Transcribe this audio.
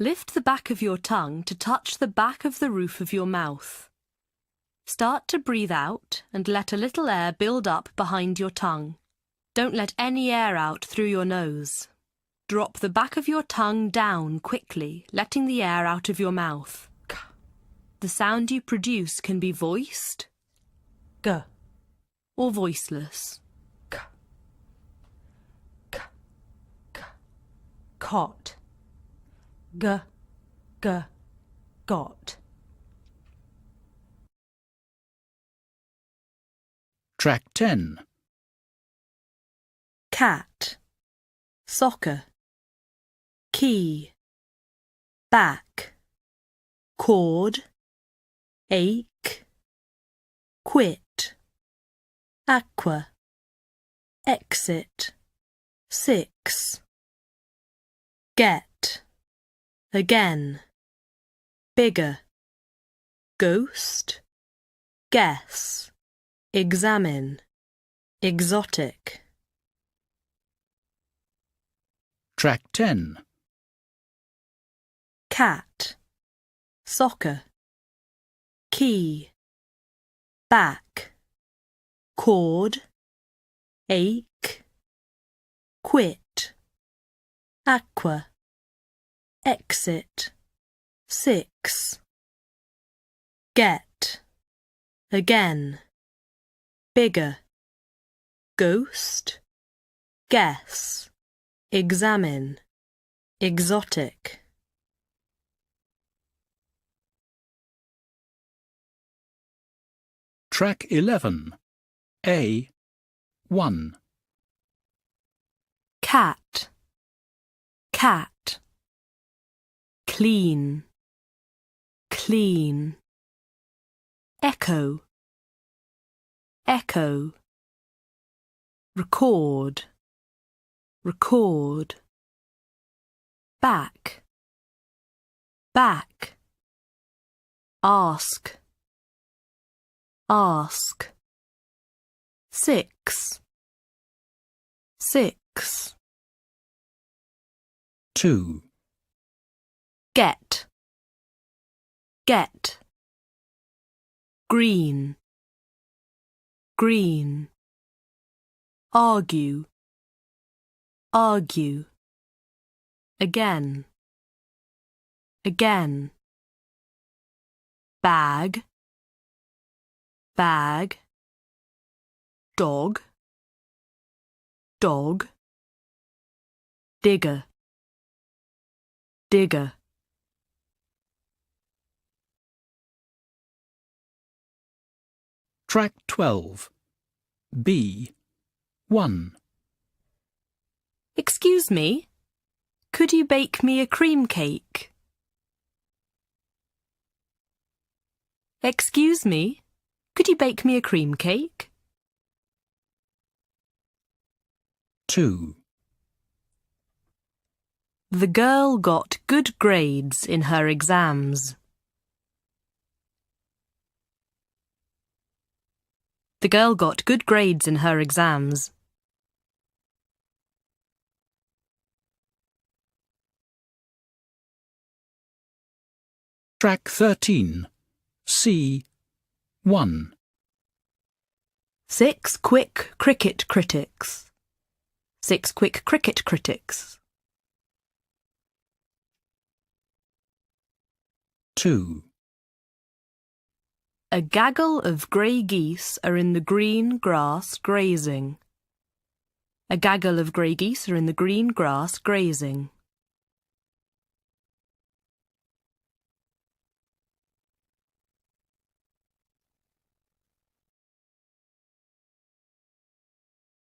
Lift the back of your tongue to touch the back of the roof of your mouth. Start to breathe out and let a little air build up behind your tongue. Don't let any air out through your nose. Drop the back of your tongue down quickly, letting the air out of your mouth. The sound you produce can be voiced, G, or voiceless. K, K, K, caught. G, G, got. Track 10. Cat, soccer. Key, back. Cord, ache. Quit, aqua. Exit, 6. Get, again. Bigger, ghost. Guess, examine. Exotic. Track 10. Cat, soccer. Key, back. Cord, ache. Quit, aqua. Exit, 6. Get, again. Bigger, ghost. Guess, examine. Exotic. Track 11. A. 1. Cat, cat. Clean, clean. Echo, echo. Record, record. Back, back. Ask, ask. 6, 6. 2. Get, get. Green, green. Argue, argue. Again, again. Bag, bag. Dog, dog. Digger, digger. Track 12. B. 1. Excuse me, could you bake me a cream cake? Excuse me, could you bake me a cream cake? 2. The girl got good grades in her exams. The girl got good grades in her exams. Track 13. C. 1. 6 quick cricket critics. 6 quick cricket critics. 2. A gaggle of grey geese are in the green grass grazing. A gaggle of grey geese are in the green grass grazing.